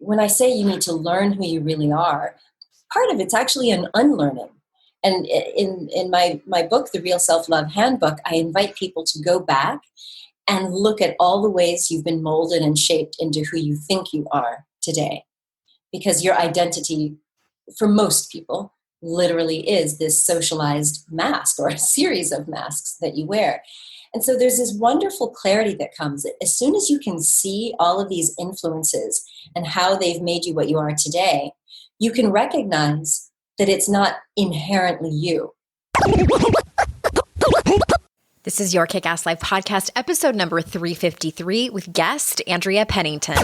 when I say you need to learn who you really are, part of it's actually an unlearning. And in my book, The Real Self-Love Handbook, I invite people to go back and look at all the ways you've been molded and shaped into who you think you are today. Because your identity, for most people, literally is this socialized mask or a series of masks that you wear. And so there's this wonderful clarity that comes as soon as you can see all of these influences and how they've made you what you are today, you can recognize that it's not inherently you. This is Your Kick-Ass Life podcast, episode number 353 with guest Andrea Pennington.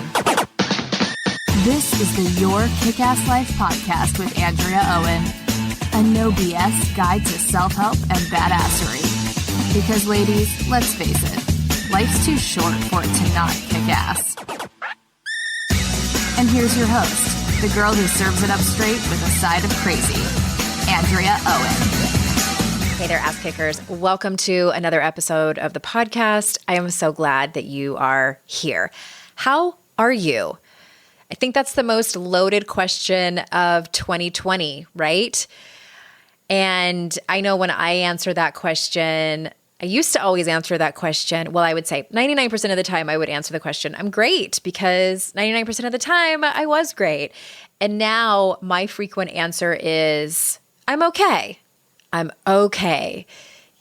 This is the Your Kick-Ass Life podcast with Andrea Owen, a no BS guide to self-help and badassery. Because ladies, let's face it, life's too short for it to not kick ass. And here's your host, the girl who serves it up straight with a side of crazy, Andrea Owen. Hey there, ass kickers. Welcome to another episode of the podcast. I am so glad that you are here. How are you? I think that's the most loaded question of 2020, right? And I know when I answer that question, I used to always answer that question. Well, I would say 99% of the time I would answer the question, I'm great, because 99% of the time I was great. And now my frequent answer is, I'm okay. I'm okay,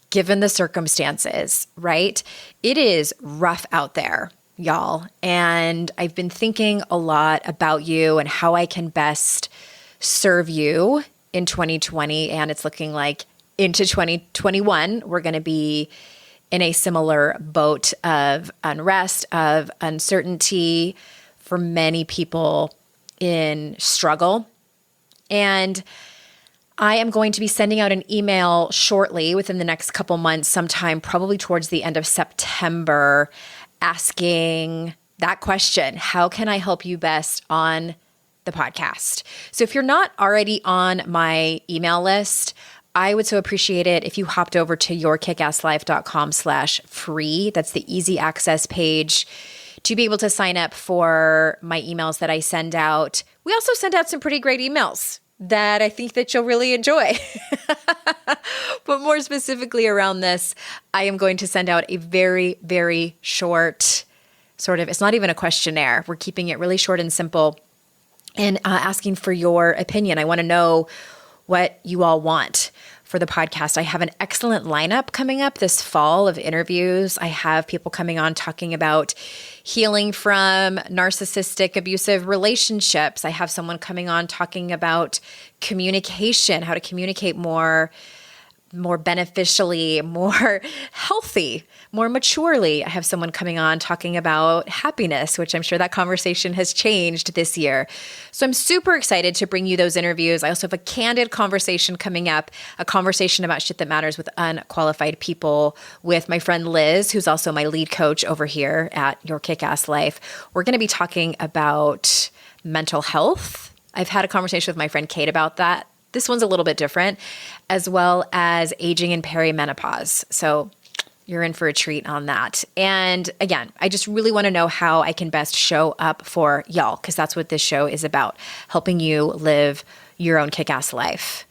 given the circumstances, right? It is rough out there, y'all. And I've been thinking a lot about you and how I can best serve you in 2020. And it's looking like into 2021, we're going to be in a similar boat of unrest, of uncertainty, for many people in struggle. And I am going to be sending out an email shortly within the next couple months, sometime probably towards the end of September, asking that question: how can I help you best on the podcast? So if you're not already on my email list, I would so appreciate it if you hopped over to yourkickasslife.com/free. That's the easy access page to be able to sign up for my emails that I send out. We also send out some pretty great emails that I think that you'll really enjoy. But more specifically around this, I am going to send out a very, very short it's not even a questionnaire. We're keeping it really short and simple and asking for your opinion. I want to know what you all want for the podcast. I have an excellent lineup coming up this fall of interviews. I have people coming on talking about healing from narcissistic, abusive relationships. I have someone coming on talking about communication, how to communicate more beneficially, more healthy, more maturely. I have someone coming on talking about happiness, which I'm sure that conversation has changed this year. So I'm super excited to bring you those interviews. I also have a candid conversation coming up, a conversation about shit that matters with unqualified people with my friend Liz, who's also my lead coach over here at Your Kick-Ass Life. We're going to be talking about mental health. I've had a conversation with my friend Kate about that. This one's a little bit different, as well as aging and perimenopause. So you're in for a treat on that. And again, I just really want to know how I can best show up for y'all, because that's what this show is about, helping you live your own kick-ass life.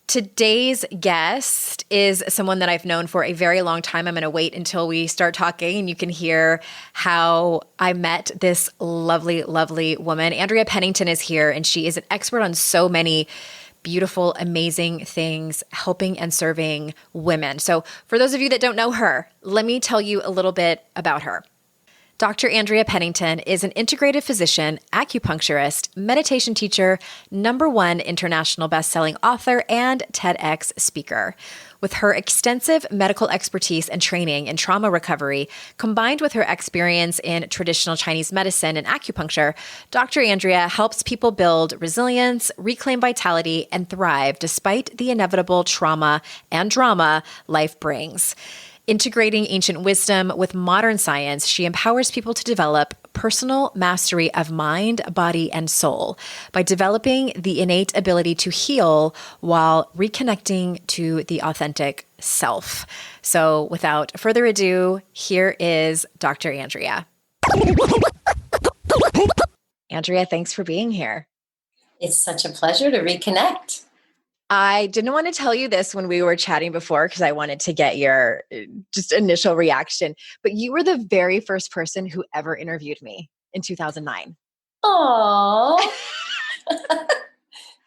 Today's guest is someone that I've known for a very long time. I'm going to wait until we start talking and you can hear how I met this lovely, lovely woman. Andrea Pennington is here, and she is an expert on so many beautiful, amazing things, helping and serving women. So for those of you that don't know her, let me tell you a little bit about her. Dr. Andrea Pennington is an integrative physician, acupuncturist, meditation teacher, #1 international bestselling author, and TEDx speaker. With her extensive medical expertise and training in trauma recovery, combined with her experience in traditional Chinese medicine and acupuncture, Dr. Andrea helps people build resilience, reclaim vitality, and thrive despite the inevitable trauma and drama life brings. Integrating ancient wisdom with modern science, she empowers people to develop personal mastery of mind, body, and soul by developing the innate ability to heal while reconnecting to the authentic self. So without further ado, here is Dr. Andrea. Andrea, thanks for being here. It's such a pleasure to reconnect. I didn't want to tell you this when we were chatting before because I wanted to get your just initial reaction, but you were the very first person who ever interviewed me in 2009. Aww.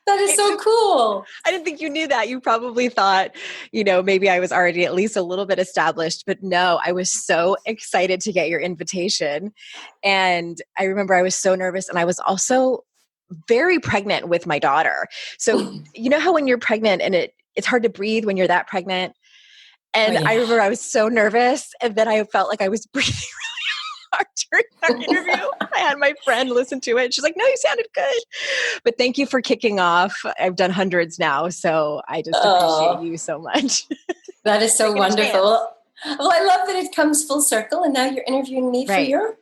That is so cool. I didn't think you knew that. You probably thought, maybe I was already at least a little bit established, but no, I was so excited to get your invitation. And I remember I was so nervous, and I was also very pregnant with my daughter. So you know how when you're pregnant and it's hard to breathe when you're that pregnant? And I remember I was so nervous, and then I felt like I was breathing during our interview. I had my friend listen to it. She's like, no, you sounded good. But thank you for kicking off. I've done hundreds now, so I just appreciate you so much. That is so wonderful. Well, I love that it comes full circle, and now you're interviewing me for your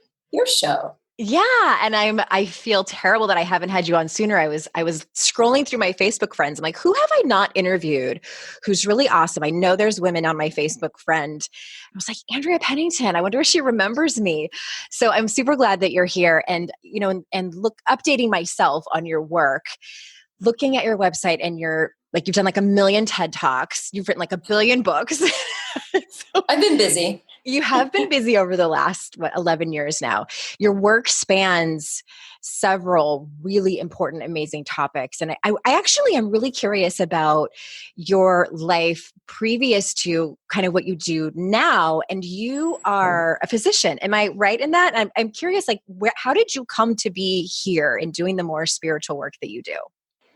show. Yeah. And I feel terrible that I haven't had you on sooner. I was scrolling through my Facebook friends. I'm like, who have I not interviewed who's really awesome? I know there's women on my Facebook friend. I was like, Andrea Pennington, I wonder if she remembers me. So I'm super glad that you're here, and, updating myself on your work, looking at your website, and you've done like 1 million TED Talks. You've written like 1 billion books. So, I've been busy. You have been busy over the last, 11 years now. Your work spans several really important, amazing topics. And I actually am really curious about your life previous to kind of what you do now. And you are a physician. Am I right in that? I'm curious, how did you come to be here and doing the more spiritual work that you do?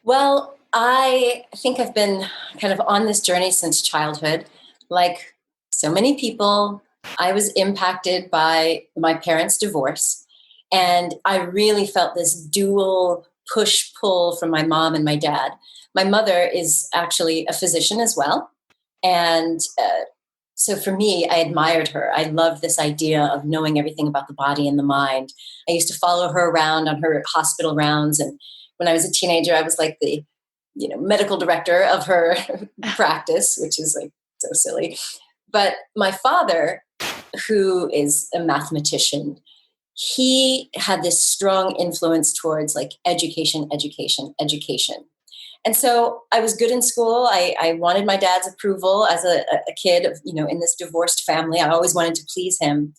Well, I think I've been kind of on this journey since childhood. Like so many people, I was impacted by my parents' divorce, and I really felt this dual push-pull from my mom and my dad. My mother is actually a physician as well, and so for me, I admired her. I loved this idea of knowing everything about the body and the mind. I used to follow her around on her hospital rounds, and when I was a teenager, I was like the medical director of her practice, which is like so silly. But my father, who is a mathematician, he had this strong influence towards like education. And so I was good in school. I wanted my dad's approval as a kid of, in this divorced family. I always wanted to please him.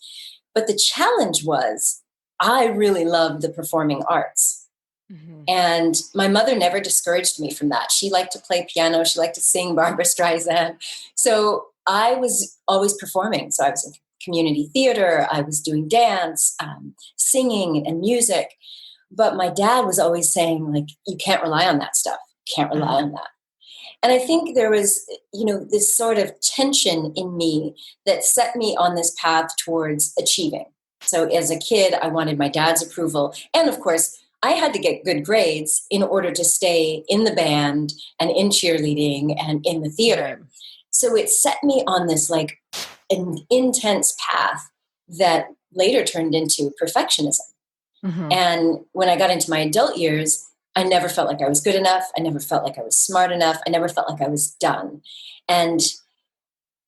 But the challenge was I really loved the performing arts. Mm-hmm. And my mother never discouraged me from that. She liked to play piano. She liked to sing Barbra Streisand. So I was always performing. So I was in community theater. I was doing dance, singing and music. But my dad was always saying, like, you can't rely on that stuff. Can't rely on that. And I think there was, this sort of tension in me that set me on this path towards achieving. So as a kid, I wanted my dad's approval. And of course, I had to get good grades in order to stay in the band and in cheerleading and in the theater. So it set me on this like an intense path that later turned into perfectionism. Mm-hmm. And when I got into my adult years, I never felt like I was good enough. I never felt like I was smart enough. I never felt like I was done. And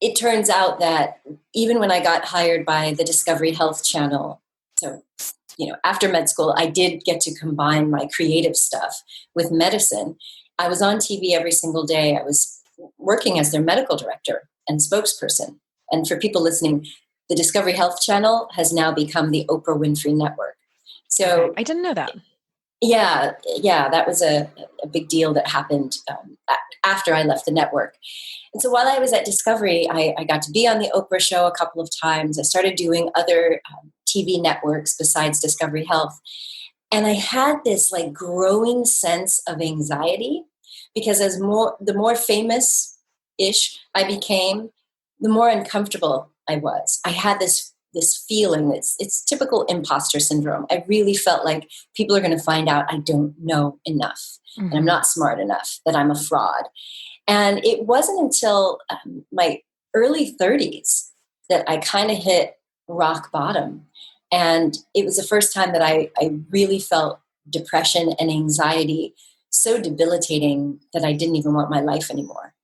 it turns out that even when I got hired by the Discovery Health Channel, so after med school, I did get to combine my creative stuff with medicine. I was on TV every single day. I was working as their medical director and spokesperson. And for people listening, the Discovery Health Channel has now become the Oprah Winfrey Network. So I didn't know that. Yeah, that was a big deal that happened after I left the network. And so while I was at Discovery, I got to be on the Oprah show a couple of times. I started doing other TV networks besides Discovery Health. And I had this like growing sense of anxiety because the more famous-ish I became, the more uncomfortable I was. I had this feeling, it's typical imposter syndrome. I really felt like people are going to find out I don't know enough, and I'm not smart enough, that I'm a fraud. And it wasn't until my early 30s that I kind of hit rock bottom. And it was the first time that I really felt depression and anxiety so debilitating that I didn't even want my life anymore.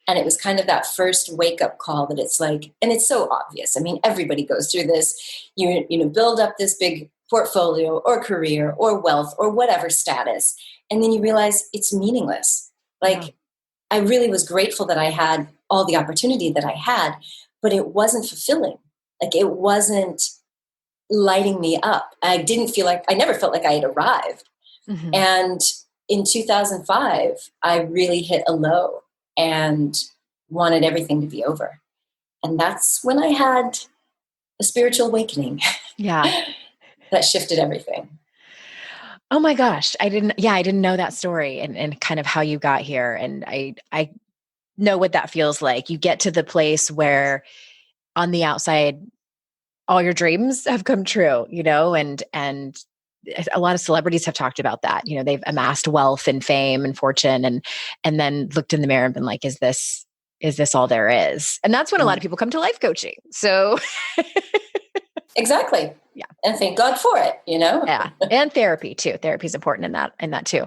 And it was kind of that first wake-up call that it's like, and it's so obvious. I mean, everybody goes through this. You build up this big portfolio or career or wealth or whatever status. And then you realize it's meaningless. Like, I really was grateful that I had all the opportunity that I had, but it wasn't fulfilling. Like, it wasn't lighting me up. I never felt like I had arrived. Mm-hmm. And in 2005, I really hit a low and wanted everything to be over. And that's when I had a spiritual awakening. Yeah. That shifted everything. Oh my gosh. I didn't know that story and kind of how you got here. And I know what that feels like. You get to the place where on the outside, all your dreams have come true, and a lot of celebrities have talked about that. They've amassed wealth and fame and fortune and then looked in the mirror and been like, is this all there is? And that's when a lot of people come to life coaching. So exactly. Yeah. And thank God for it, Yeah. And therapy too. Therapy is important in that too.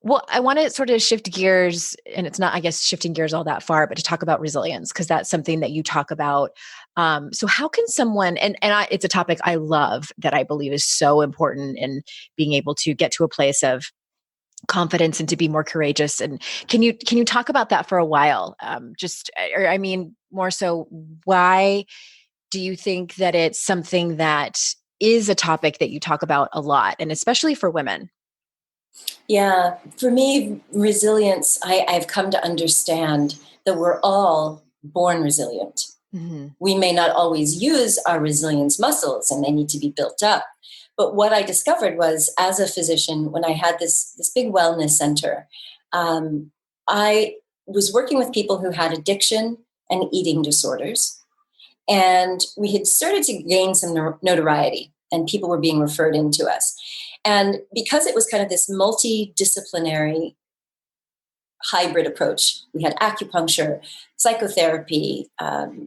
Well, I want to sort of shift gears, and it's not, I guess, shifting gears all that far, but to talk about resilience, because that's something that you talk about. So how can someone, it's a topic I love that I believe is so important in being able to get to a place of confidence and to be more courageous. And can you talk about that for a while? More so, why do you think that it's something that is a topic that you talk about a lot, and especially for women? Yeah, for me, resilience, I've come to understand that we're all born resilient. Mm-hmm. We may not always use our resilience muscles, and they need to be built up. But what I discovered was, as a physician, when I had this big wellness center, I was working with people who had addiction and eating disorders. And we had started to gain some notoriety, and people were being referred into us. And because it was kind of this multidisciplinary hybrid approach, we had acupuncture, psychotherapy,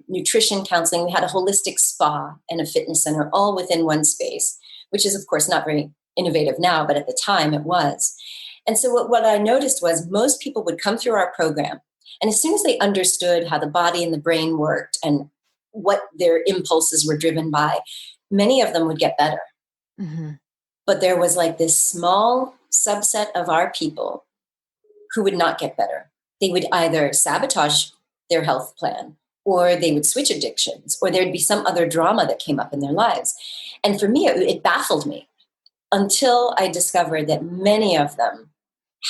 nutrition counseling. We had a holistic spa and a fitness center all within one space, which is, of course, not very innovative now, but at the time it was. And so what I noticed was most people would come through our program, and as soon as they understood how the body and the brain worked and what their impulses were driven by, many of them would get better. Mm-hmm. But there was like this small subset of our people who would not get better. They would either sabotage their health plan, or they would switch addictions, or there'd be some other drama that came up in their lives. And for me, it baffled me until I discovered that many of them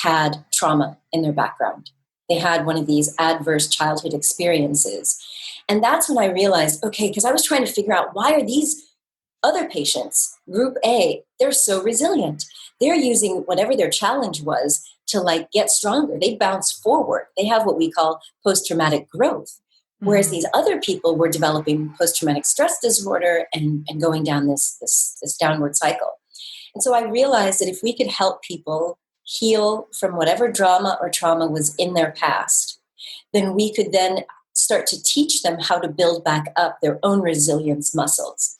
had trauma in their background. They had one of these adverse childhood experiences. And that's when I realized, okay, because I was trying to figure out, why are these other patients, group A, they're so resilient. They're using whatever their challenge was to get stronger. They bounce forward. They have what we call post-traumatic growth. Whereas these other people were developing post-traumatic stress disorder and going down this downward cycle. And so I realized that if we could help people heal from whatever drama or trauma was in their past, then we could then start to teach them how to build back up their own resilience muscles.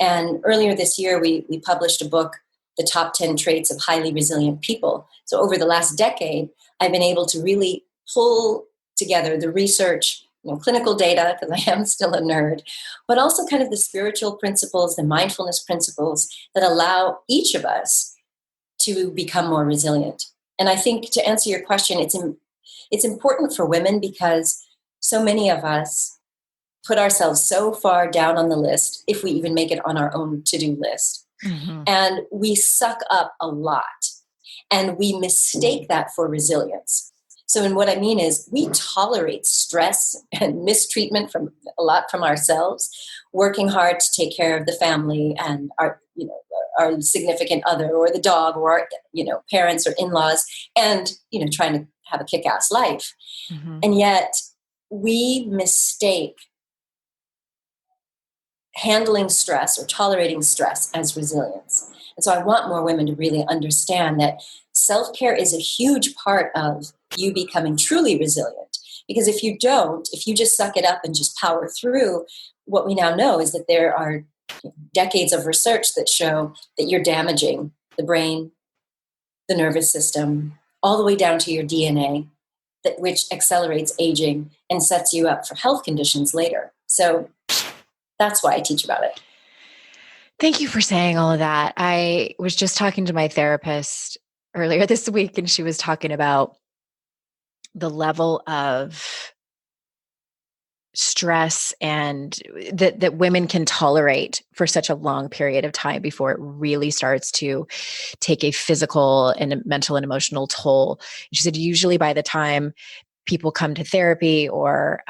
And earlier this year, we published a book, The Top 10 Traits of Highly Resilient People. So over the last decade, I've been able to really pull together the research, clinical data, because I am still a nerd, but also kind of the spiritual principles, the mindfulness principles that allow each of us to become more resilient. And I think, to answer your question, it's important for women because so many of us put ourselves so far down on the list, if we even make it on our own to-do list. Mm-hmm. And we suck up a lot. And we mistake that for resilience. So what I mean is, we tolerate stress and mistreatment from ourselves, working hard to take care of the family and our significant other, or the dog, or our, parents or in-laws, and, trying to have a kick-ass life. Mm-hmm. And yet we mistake handling stress or tolerating stress as resilience. And so I want more women to really understand that self-care is a huge part of you becoming truly resilient. Because if you just suck it up and just power through, what we now know is that there are decades of research that show that you're damaging the brain, the nervous system, all the way down to your DNA, which accelerates aging and sets you up for health conditions later. So that's why I teach about it. Thank you for saying all of that. I was just talking to my therapist earlier this week, and she was talking about the level of stress and that women can tolerate for such a long period of time before it really starts to take a physical and a mental and emotional toll. She said usually by the time people come to therapy or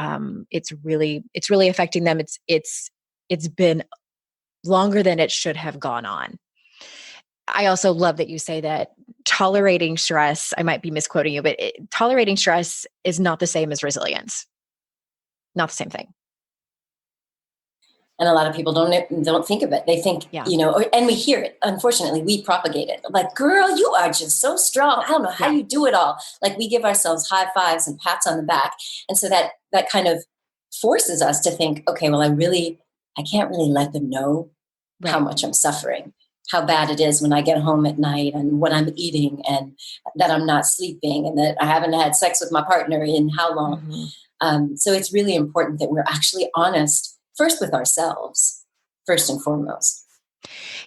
it's really affecting them, it's been longer than it should have gone on. I also love that you say that tolerating stress, I might be misquoting you, but tolerating stress is not the same as resilience. Not the same thing. And a lot of people don't think of it. They think, Yeah. And we hear it. Unfortunately, we propagate it. Like, girl, you are just so strong. I don't know how you do it all. Like, we give ourselves high fives and pats on the back. And so that kind of forces us to think, okay, well, I can't really let them know how much I'm suffering, how bad it is when I get home at night and what I'm eating and that I'm not sleeping and that I haven't had sex with my partner in how long. Mm-hmm. So it's really important that we're actually honest first with ourselves, first and foremost.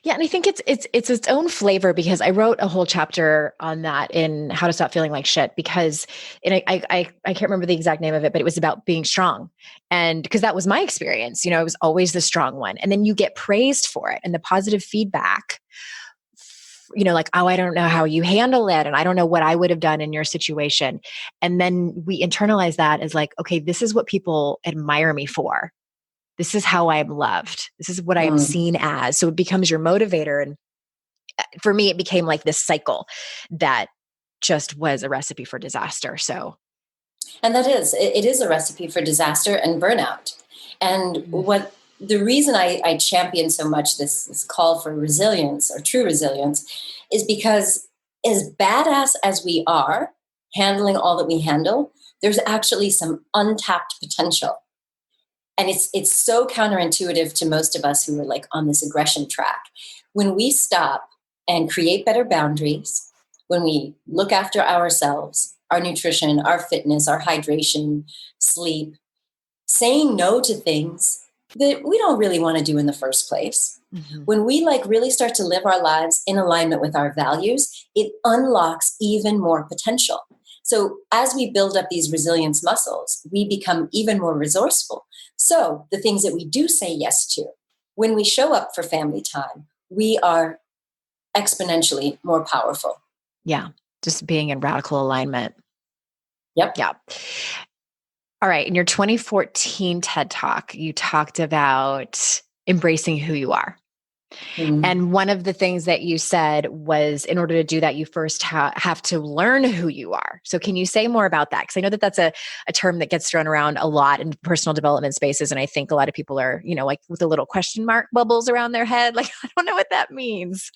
Yeah, and I think it's its own flavor because I wrote a whole chapter on that in How to Stop Feeling Like Shit because I can't remember the exact name of it, but it was about being strong. And because that was my experience, I was always the strong one. And then you get praised for it and the positive feedback, like, oh, I don't know how you handle it. And I don't know what I would have done in your situation. And then we internalize that as like, okay, this is what people admire me for. This is how I am loved. This is what I am seen as. So it becomes your motivator. And for me, it became like this cycle that just was a recipe for disaster. So, and it is a recipe for disaster and burnout. And what the reason I champion so much this call for resilience or true resilience is because as badass as we are handling all that we handle, there's actually some untapped potential. And it's so counterintuitive to most of us who are like on this aggression track. When we stop and create better boundaries, when we look after ourselves, our nutrition, our fitness, our hydration, sleep, saying no to things that we don't really want to do in the first place. When we really start to live our lives in alignment with our values, it unlocks even more potential. So as we build up these resilience muscles, we become even more resourceful. So the things that we do say yes to, when we show up for family time, we are exponentially more powerful. Yeah. Just being in radical alignment. Yep. Yeah. All right. In your 2014 TED Talk, you talked about embracing who you are. And one of the things that you said was in order to do that, you first have to learn who you are. So can you say more about that? Because I know that that's a term that gets thrown around a lot in personal development spaces. And I think a lot of people are, like with a little question mark bubbles around their head. Like, I don't know what that means.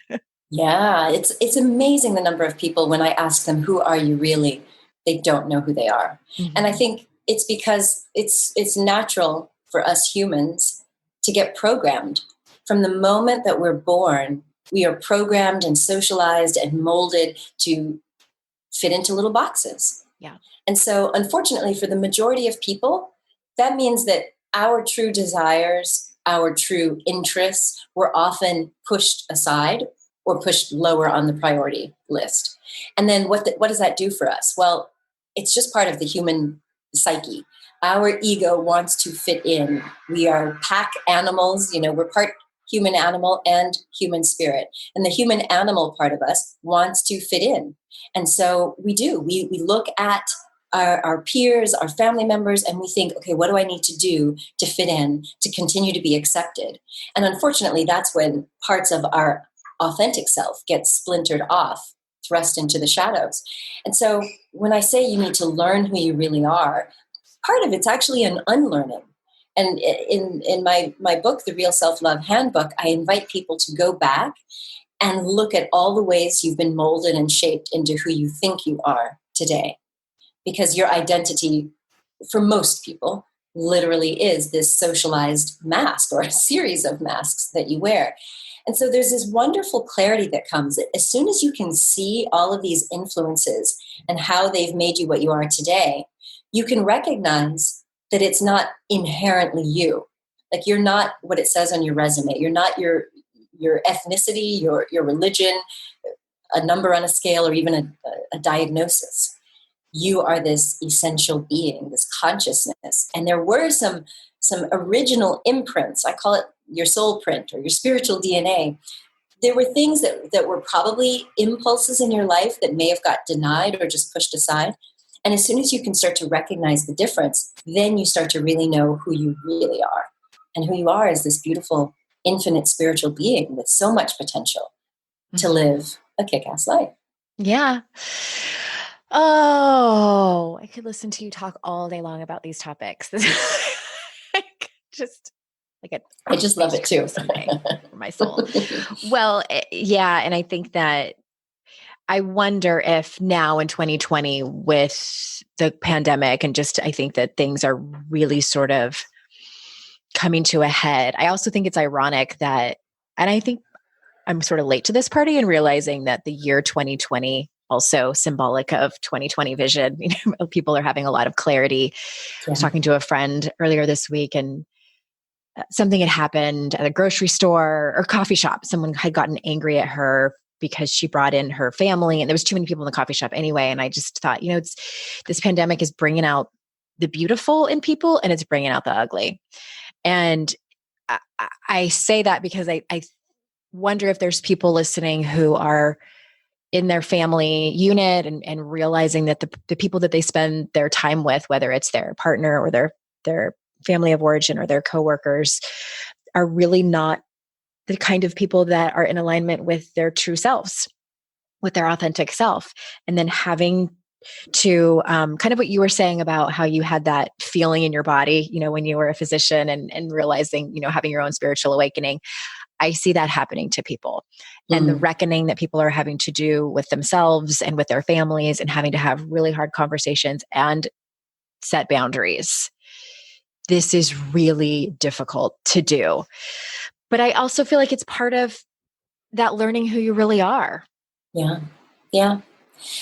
Yeah, it's amazing the number of people when I ask them, who are you really? They don't know who they are. And I think it's because it's natural for us humans to get programmed. From the moment that we're born, we are programmed and socialized and molded to fit into little boxes. Yeah. And so, unfortunately, for the majority of people, that means that our true desires, our true interests were often pushed aside or pushed lower on the priority list. And then what does that do for us? Well, it's just part of the human psyche. Our ego wants to fit in. We are pack animals, we're part human animal and human spirit. And the human animal part of us wants to fit in. And so we do. We look at our peers, our family members, and we think, okay, what do I need to do to fit in, to continue to be accepted? And unfortunately, that's when parts of our authentic self get splintered off, thrust into the shadows. And so when I say you need to learn who you really are, part of it's actually an unlearning. And in my book, The Real Self-Love Handbook, I invite people to go back and look at all the ways you've been molded and shaped into who you think you are today. Because your identity, for most people, literally is this socialized mask or a series of masks that you wear. And so there's this wonderful clarity that comes as soon as you can see all of these influences and how they've made you what you are today, you can recognize that it's not inherently you. Like, you're not what it says on your resume. You're not your your ethnicity, your religion, a number on a scale, or even a diagnosis. You are this essential being, this consciousness. And there were some original imprints. I call it your soul print or your spiritual DNA. There were things that were probably impulses in your life that may have got denied or just pushed aside. And as soon as you can start to recognize the difference, then you start to really know who you really are. And who you are is this beautiful, infinite spiritual being with so much potential to live a kick-ass life. Yeah. Oh, I could listen to you talk all day long about these topics. I just love it too. For my soul. Well, yeah. And I think that I wonder if now in 2020 with the pandemic and just, I think that things are really sort of coming to a head. I also think it's ironic that, and I think I'm sort of late to this party and realizing that the year 2020, also symbolic of 2020 vision, people are having a lot of clarity. I was talking to a friend earlier this week and something had happened at a grocery store or coffee shop. Someone had gotten angry at her because she brought in her family and there was too many people in the coffee shop anyway. And I just thought, this pandemic is bringing out the beautiful in people and it's bringing out the ugly. And I say that because I wonder if there's people listening who are in their family unit and realizing that the people that they spend their time with, whether it's their partner or their family of origin or their coworkers, are really not the kind of people that are in alignment with their true selves, with their authentic self. And then having to kind of what you were saying about how you had that feeling in your body, when you were a physician and realizing, having your own spiritual awakening. I see that happening to people and the reckoning that people are having to do with themselves and with their families and having to have really hard conversations and set boundaries. This is really difficult to do. But I also feel like it's part of that learning who you really are. Yeah. Yeah.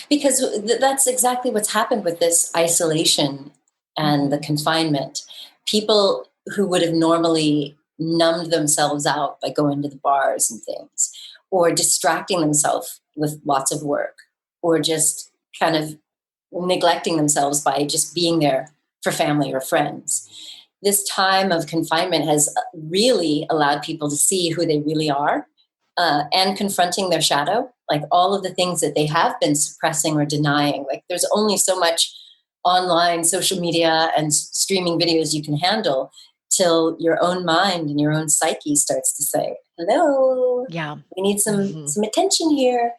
Because that's exactly what's happened with this isolation and the confinement. People who would have normally numbed themselves out by going to the bars and things, or distracting themselves with lots of work, or just kind of neglecting themselves by just being there for family or friends. This time of confinement has really allowed people to see who they really are. And confronting their shadow, like all of the things that they have been suppressing or denying. Like there's only so much online social media and streaming videos you can handle till your own mind and your own psyche starts to say, hello, we need some attention here.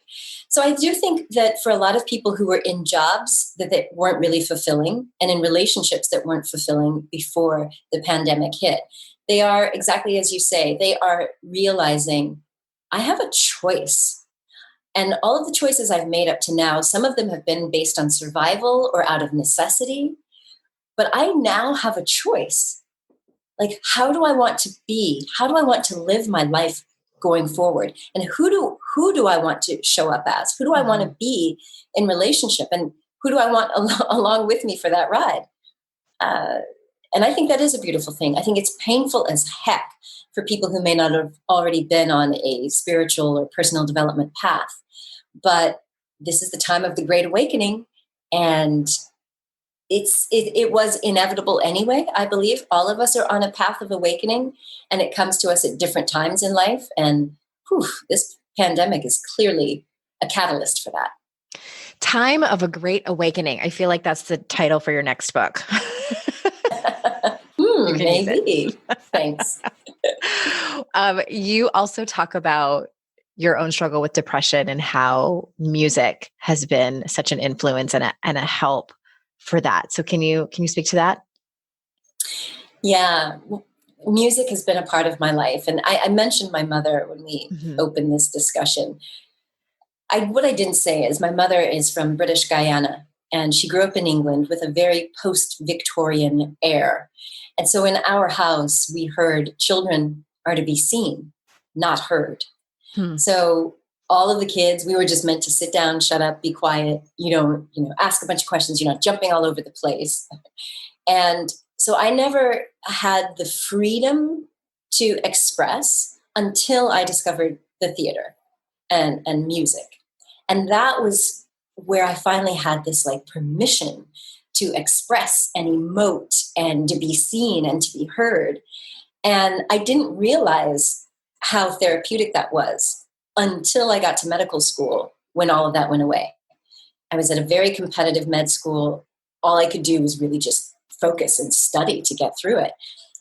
So I do think that for a lot of people who were in jobs that weren't really fulfilling and in relationships that weren't fulfilling before the pandemic hit, they are, exactly as you say, they are realizing I have a choice. And all of the choices I've made up to now, some of them have been based on survival or out of necessity. But I now have a choice. Like, how do I want to be? How do I want to live my life going forward? And who do I want to show up as? Who do I want to be in relationship? And who do I want along with me for that ride? And I think that is a beautiful thing. I think it's painful as heck for people who may not have already been on a spiritual or personal development path. But this is the time of the Great Awakening, and it was inevitable anyway. I believe all of us are on a path of awakening, and it comes to us at different times in life. And this pandemic is clearly a catalyst for that. Time of a Great Awakening. I feel like that's the title for your next book. Maybe. Thanks. You also talk about your own struggle with depression and how music has been such an influence and a help for that. So can you speak to that? Yeah. Music has been a part of my life. And I mentioned my mother when we opened this discussion. What I didn't say is my mother is from British Guyana, and she grew up in England with a very post-Victorian air. And so in our house, we heard children are to be seen, not heard. So all of the kids, we were just meant to sit down, shut up, be quiet. You don't, ask a bunch of questions. You're not jumping all over the place. And so I never had the freedom to express until I discovered the theater and music. And that was where I finally had this like permission to express and emote and to be seen and to be heard. And I didn't realize how therapeutic that was until I got to medical school, when all of that went away. I was at a very competitive med school. All I could do was really just focus and study to get through it.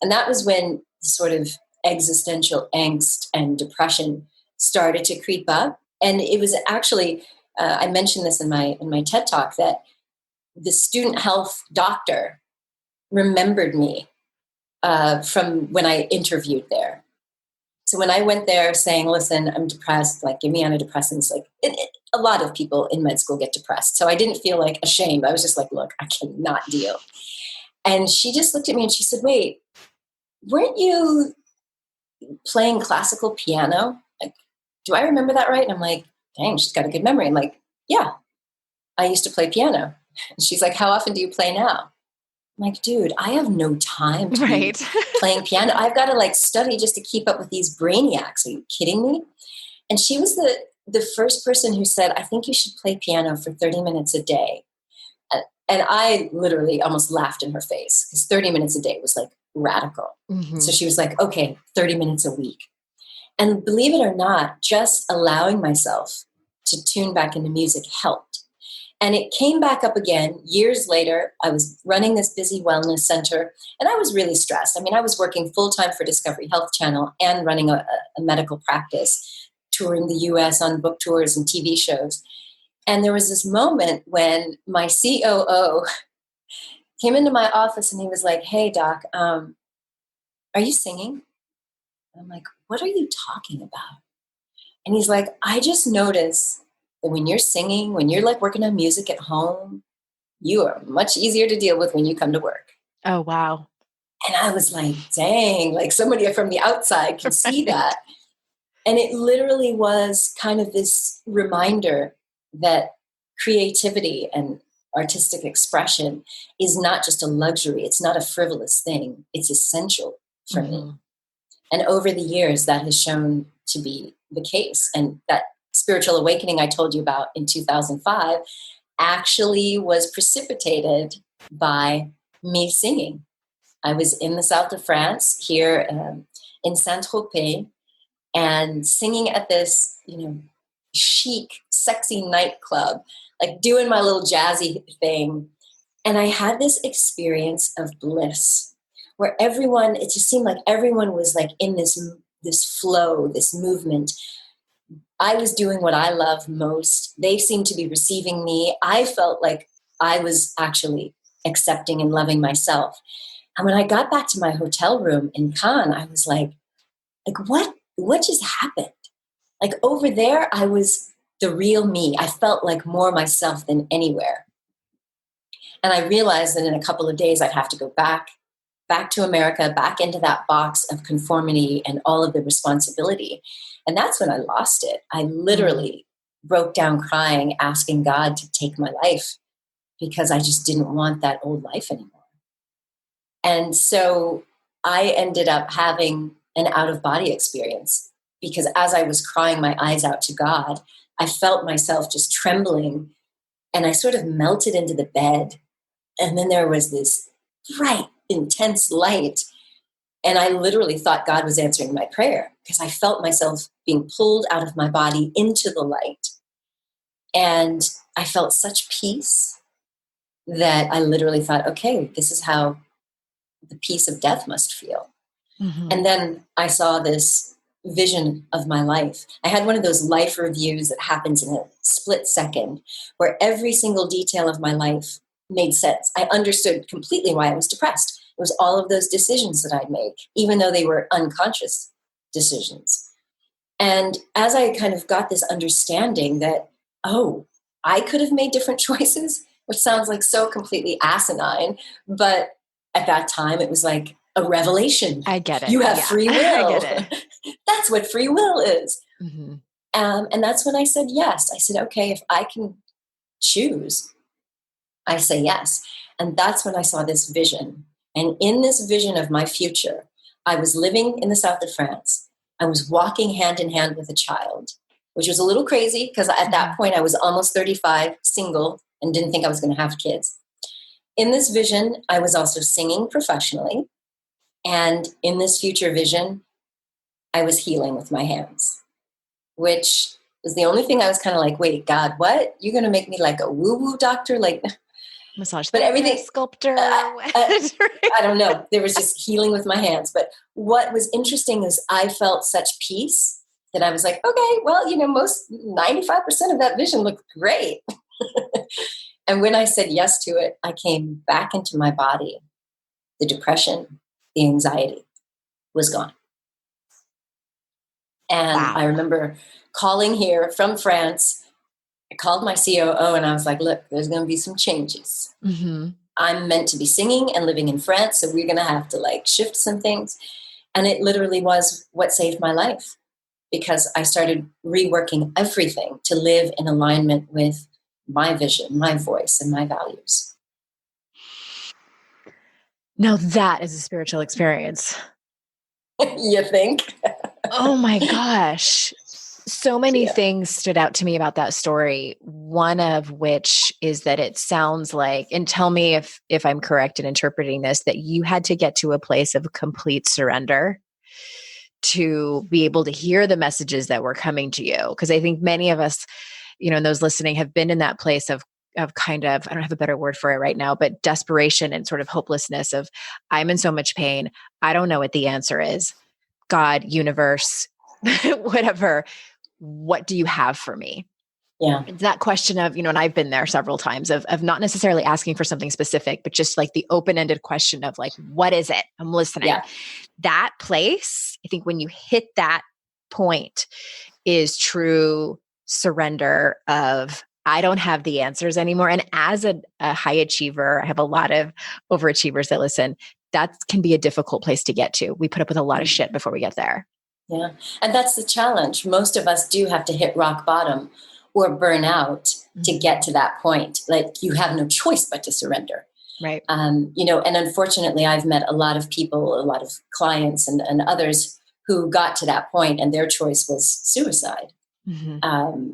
And that was when the sort of existential angst and depression started to creep up. And it was actually, I mentioned this in my TED Talk, that the student health doctor remembered me from when I interviewed there. So when I went there saying, listen, I'm depressed, like, give me antidepressants, like a lot of people in med school get depressed. So I didn't feel like ashamed. I was just like, look, I cannot deal. And she just looked at me and she said, wait, weren't you playing classical piano? Like, do I remember that right? And I'm like, dang, she's got a good memory. I'm like, yeah, I used to play piano. And she's like, how often do you play now? I'm like, dude, I have no time to be playing piano. I've got to like study just to keep up with these brainiacs. Are you kidding me? And she was the first person who said, I think you should play piano for 30 minutes a day. And I literally almost laughed in her face, because 30 minutes a day was like radical. Mm-hmm. So she was like, okay, 30 minutes a week. And believe it or not, just allowing myself to tune back into music helped. And it came back up again years later. I was running this busy wellness center, and I was really stressed. I mean, I was working full-time for Discovery Health Channel and running a medical practice, touring the US on book tours and TV shows. And there was this moment when my COO came into my office and he was like, hey, Doc, are you singing? I'm like, what are you talking about? And he's like, I just noticed that when you're singing, when you're like working on music at home, you are much easier to deal with when you come to work. Oh, wow. And I was like, dang, like somebody from the outside can see that. And it literally was kind of this reminder that creativity and artistic expression is not just a luxury. It's not a frivolous thing. It's essential for me. And over the years, that has shown to be the case. And that spiritual awakening I told you about in 2005 actually was precipitated by me singing. I was in the south of France, here in Saint-Tropez, and singing at this, chic, sexy nightclub, like doing my little jazzy thing. And I had this experience of bliss where it just seemed like everyone was like in this flow, this movement. I was doing what I love most. They seemed to be receiving me. I felt like I was actually accepting and loving myself. And when I got back to my hotel room in Cannes, I was like, what just happened? Like over there, I was the real me. I felt like more myself than anywhere. And I realized that in a couple of days, I'd have to go back to America, back into that box of conformity and all of the responsibility. And that's when I lost it. I literally broke down crying, asking God to take my life because I just didn't want that old life anymore. And so I ended up having an out-of-body experience because as I was crying my eyes out to God, I felt myself just trembling and I sort of melted into the bed. And then there was this bright, intense light. And I literally thought God was answering my prayer because I felt myself being pulled out of my body into the light. And I felt such peace that I literally thought, okay, this is how the peace of death must feel. Mm-hmm. And then I saw this vision of my life. I had one of those life reviews that happens in a split second where every single detail of my life made sense. I understood completely why I was depressed. It was all of those decisions that I'd made, even though they were unconscious decisions. And as I kind of got this understanding that, oh, I could have made different choices, which sounds like so completely asinine, but at that time it was like a revelation. I get it. You have free will. I get it. That's what free will is. Mm-hmm. And that's when I said yes. I said, okay, if I can choose, I say yes. And that's when I saw this vision. And in this vision of my future, I was living in the south of France. I was walking hand in hand with a child, which was a little crazy because at that point I was almost 35, single, and didn't think I was going to have kids. In this vision, I was also singing professionally. And in this future vision, I was healing with my hands, which was the only thing I was kind of like, wait, God, what? You're going to make me like a woo-woo doctor? Like, massage but everything, sculptor. I don't know. There was just healing with my hands. But what was interesting is I felt such peace that I was like, okay, well, most 95% of that vision looked great. And when I said yes to it, I came back into my body. The depression, the anxiety was gone. And Wow. I remember calling here from France. I called my COO and I was like, look, there's going to be some changes. Mm-hmm. I'm meant to be singing and living in France, so we're going to have to like shift some things. And it literally was what saved my life, because I started reworking everything to live in alignment with my vision, my voice, and my values. Now that is a spiritual experience. You think? Oh my gosh. So many things stood out to me about that story. One of which is that it sounds like, and tell me if I'm correct in interpreting this, that you had to get to a place of complete surrender to be able to hear the messages that were coming to you. Because I think many of us, and those listening have been in that place of kind of, I don't have a better word for it right now, but desperation and sort of hopelessness of, I'm in so much pain. I don't know what the answer is. God, universe, whatever. What do you have for me? Yeah. It's that question of, and I've been there several times of not necessarily asking for something specific, but just like the open-ended question of like, what is it? I'm listening. Yeah. That place, I think when you hit that point, is true surrender of, I don't have the answers anymore. And as a high achiever, I have a lot of overachievers that listen, that can be a difficult place to get to. We put up with a lot of shit before we get there. Yeah. And that's the challenge. Most of us do have to hit rock bottom or burn out to get to that point. Like, you have no choice but to surrender. Right. And unfortunately, I've met a lot of people, a lot of clients and others who got to that point and their choice was suicide. Mm-hmm.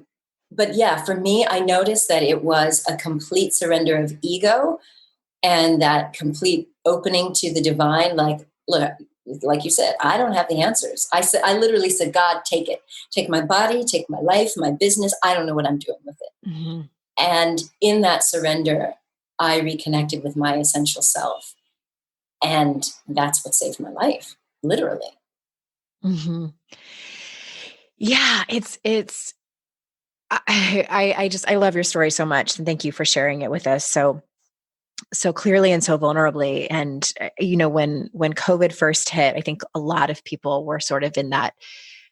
But yeah, for me, I noticed that it was a complete surrender of ego and that complete opening to the divine. Like, look, like you said, I don't have the answers. I literally said, God, take it. Take my body, take my life, my business. I don't know what I'm doing with it. Mm-hmm. And in that surrender, I reconnected with my essential self. And that's what saved my life, literally. Mm-hmm. Yeah, it's, I love your story so much. And thank you for sharing it with us so clearly and so vulnerably. And, when COVID first hit, I think a lot of people were sort of in that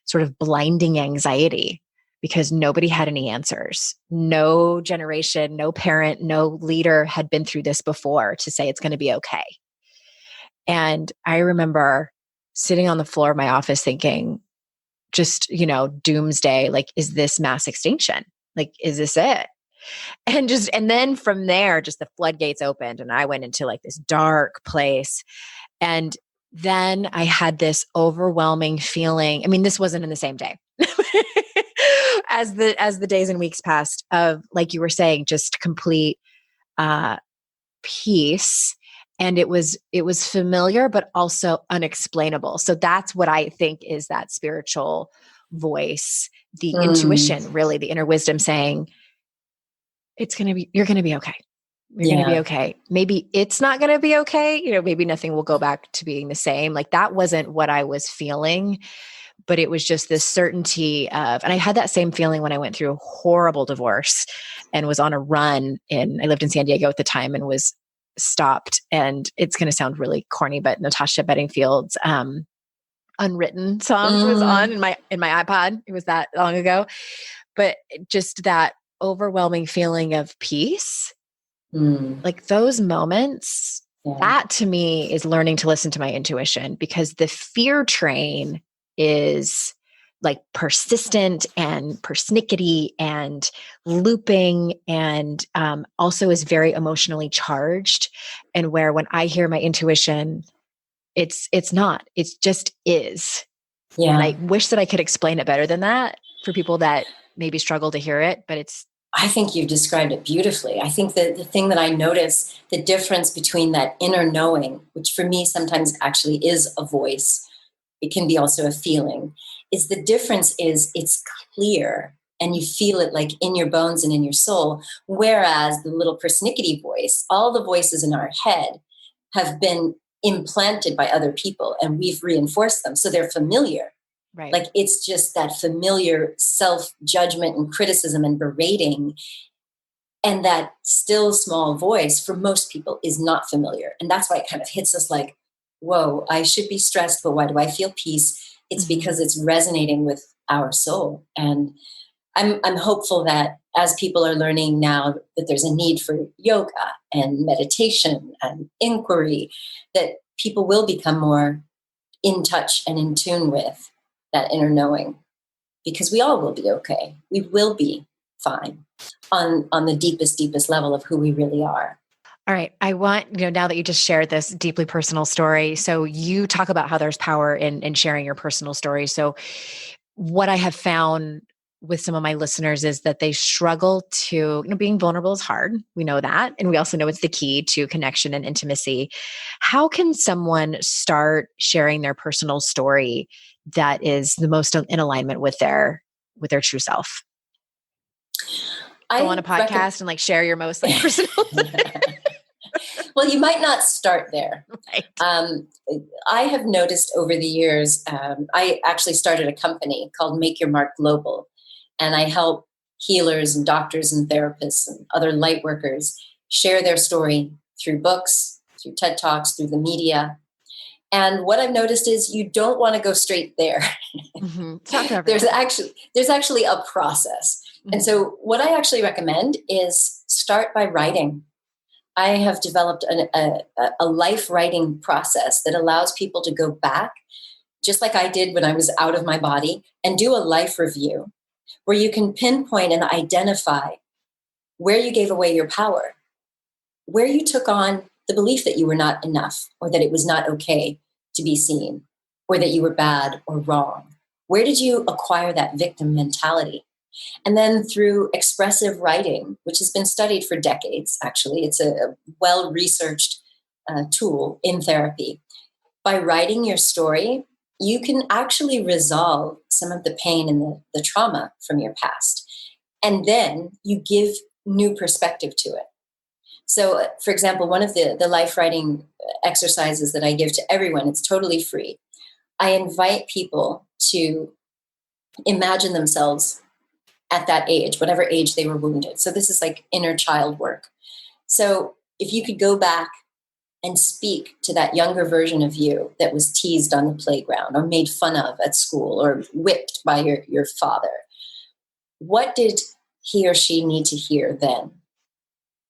sort of blinding anxiety because nobody had any answers. No generation, no parent, no leader had been through this before to say it's going to be okay. And I remember sitting on the floor of my office thinking, just, doomsday, like, is this mass extinction? Like, is this it? And then from there, just the floodgates opened and I went into like this dark place. And then I had this overwhelming feeling. I mean, this wasn't in the same day as the days and weeks passed, of, like you were saying, just complete peace. And it was familiar, but also unexplainable. So that's what I think is that spiritual voice, the intuition, really the inner wisdom saying, you're going to be okay. You're going to be okay. Maybe it's not going to be okay. Maybe nothing will go back to being the same. Like, that wasn't what I was feeling, but it was just this certainty of, and I had that same feeling when I went through a horrible divorce and was on a run I lived in San Diego at the time and was stopped. And it's going to sound really corny, but Natasha Bedingfield's Unwritten song was on in my iPod. It was that long ago, but just that overwhelming feeling of peace, like those moments, that to me is learning to listen to my intuition, because the fear train is like persistent and persnickety and looping, and also is very emotionally charged. And where when I hear my intuition, it's not, it's just is. And Yeah. I wish that I could explain it better than that for people that maybe struggle to hear it, but it's. I think you've described it beautifully. I think that the thing that I notice, the difference between that inner knowing, which for me sometimes actually is a voice, it can be also a feeling, is the difference is it's clear and you feel it like in your bones and in your soul. Whereas the little persnickety voice, all the voices in our head have been implanted by other people and we've reinforced them. So they're familiar. Right. Like it's just that familiar self-judgment and criticism and berating. And that still small voice for most people is not familiar. And that's why it kind of hits us like, whoa, I should be stressed, but why do I feel peace? It's because it's resonating with our soul. And I'm hopeful that as people are learning now that there's a need for yoga and meditation and inquiry, that people will become more in touch and in tune with that inner knowing, because we all will be okay. We will be fine on the deepest level of who we really are. All right. I want, now that you just shared this deeply personal story, so you talk about how there's power in sharing your personal story. So what I have found with some of my listeners is that they struggle to, being vulnerable is hard. We know that. And we also know it's the key to connection and intimacy. How can someone start sharing their personal story that is the most in alignment with their true self? Go on a podcast and share your most personal. Well, you might not start there. Right. I have noticed over the years, I actually started a company called Make Your Mark Global, and I help healers and doctors and therapists and other light workers share their story through books, through TED Talks, through the media. And what I've noticed is you don't want to go straight there. Mm-hmm. It's not for everyone. There's actually a process. Mm-hmm. And so what I actually recommend is start by writing. I have developed a life writing process that allows people to go back, just like I did when I was out of my body, and do a life review where you can pinpoint and identify where you gave away your power, where you took on the belief that you were not enough, or that it was not okay to be seen, or that you were bad or wrong. Where did you acquire that victim mentality? And then through expressive writing, which has been studied for decades, actually, it's a well-researched tool in therapy. By writing your story, you can actually resolve some of the pain and the trauma from your past. And then you give new perspective to it. So, for example, one of the life writing exercises that I give to everyone, it's totally free. I invite people to imagine themselves at that age, whatever age they were wounded. So this is like inner child work. So if you could go back and speak to that younger version of you that was teased on the playground or made fun of at school or whipped by your father, what did he or she need to hear then?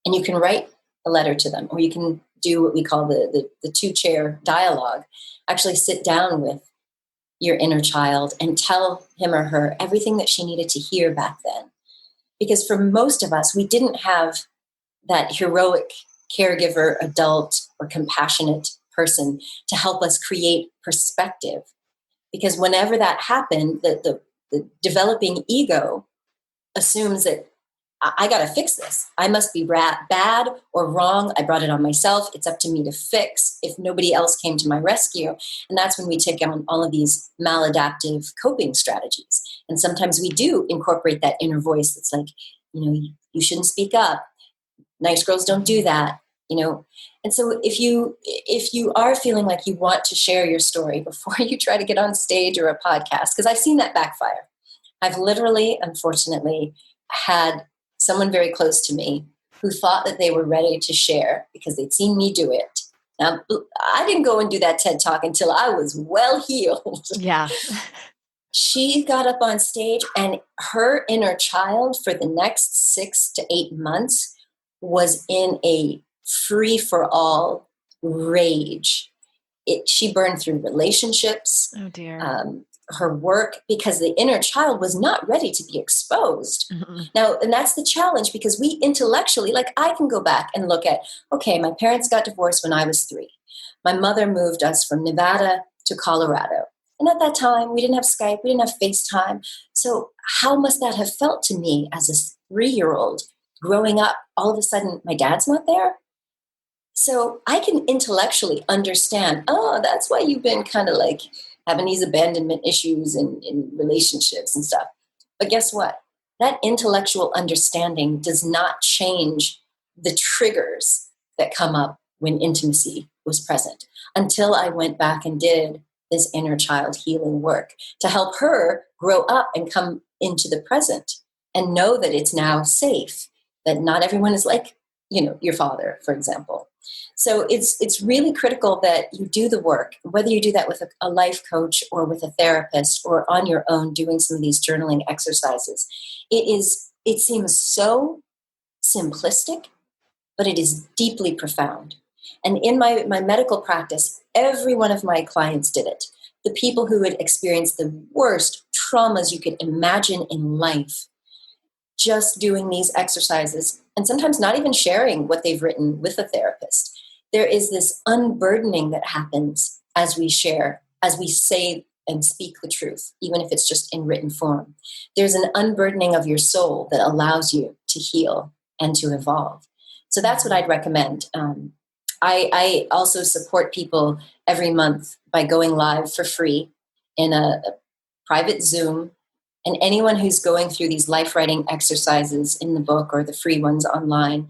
And you can write a letter to them, or you can do what we call the two-chair dialogue. Actually sit down with your inner child and tell him or her everything that she needed to hear back then. Because for most of us, we didn't have that heroic caregiver, adult, or compassionate person to help us create perspective. Because whenever that happened, the developing ego assumes that I got to fix this. I must be bad or wrong. I brought it on myself. It's up to me to fix if nobody else came to my rescue. And that's when we take on all of these maladaptive coping strategies. And sometimes we do incorporate that inner voice that's like, you shouldn't speak up. Nice girls don't do that, And so if you are feeling like you want to share your story before you try to get on stage or a podcast, because I've seen that backfire. I've literally, unfortunately, had someone very close to me who thought that they were ready to share because they'd seen me do it. Now, I didn't go and do that TED Talk until I was well healed. Yeah. She got up on stage, and her inner child for the next 6 to 8 months was in a free-for-all rage. She burned through relationships. Oh, dear. Her work, because the inner child was not ready to be exposed. Mm-hmm. Now, and that's the challenge, because we intellectually, I can go back and look at, okay, my parents got divorced when I was 3. My mother moved us from Nevada to Colorado. And at that time, we didn't have Skype, we didn't have FaceTime. So how must that have felt to me as a 3-year-old growing up? All of a sudden, my dad's not there. So I can intellectually understand, oh, that's why you've been kind of like having these abandonment issues in relationships and stuff. But guess what? That intellectual understanding does not change the triggers that come up when intimacy was present, until I went back and did this inner child healing work to help her grow up and come into the present and know that it's now safe, that not everyone is like, your father, for example. So it's really critical that you do the work, whether you do that with a life coach or with a therapist or on your own doing some of these journaling exercises. It seems so simplistic, but it is deeply profound. And in my medical practice, every one of my clients did it. The people who had experienced the worst traumas you could imagine in life, just doing these exercises, and sometimes not even sharing what they've written with a therapist. There is this unburdening that happens as we share, as we say and speak the truth, even if it's just in written form. There's an unburdening of your soul that allows you to heal and to evolve. So that's what I'd recommend. I also support people every month by going live for free in a private Zoom. And anyone who's going through these life writing exercises in the book or the free ones online,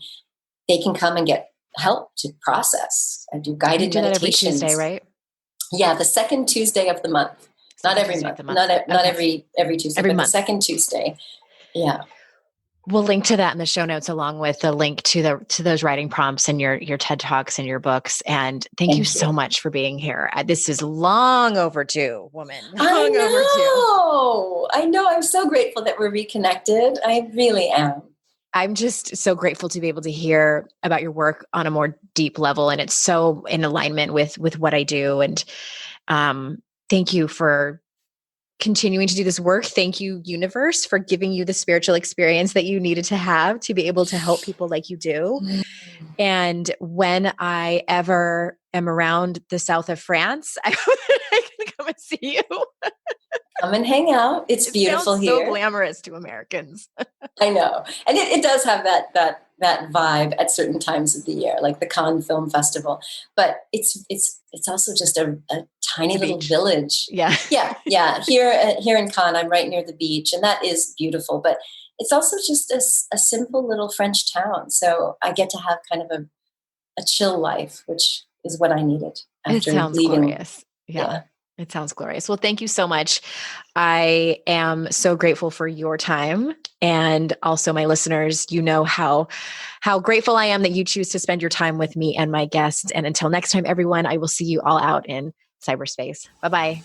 they can come and get help to process. I do guided you do meditations. That every Tuesday, right? Yeah, the second Tuesday of the month. Not every month. Not every Tuesday, but the second Tuesday. Yeah. We'll link to that in the show notes, along with the link to those writing prompts and your TED Talks and your books. And thank you so much for being here. This is long overdue, woman. I know. I'm so grateful that we're reconnected. I really am. I'm just so grateful to be able to hear about your work on a more deep level. And it's so in alignment with what I do. And thank you for continuing to do this work. Thank you, universe, for giving you the spiritual experience that you needed to have to be able to help people like you do. And when I ever am around the south of France, I can come and see you. Come and hang out. It's beautiful here. So glamorous to Americans. I know. And it does have that vibe at certain times of the year, like the Cannes Film Festival. But it's also just a tiny little village. Yeah. Yeah. Here in Cannes, I'm right near the beach, and that is beautiful. But it's also just a simple little French town. So I get to have kind of a chill life, which is what I needed after leaving. Glorious. Yeah. It sounds glorious. Well, thank you so much. I am so grateful for your time, and also my listeners. You know how grateful I am that you choose to spend your time with me and my guests. And until next time, everyone, I will see you all out in cyberspace. Bye-bye.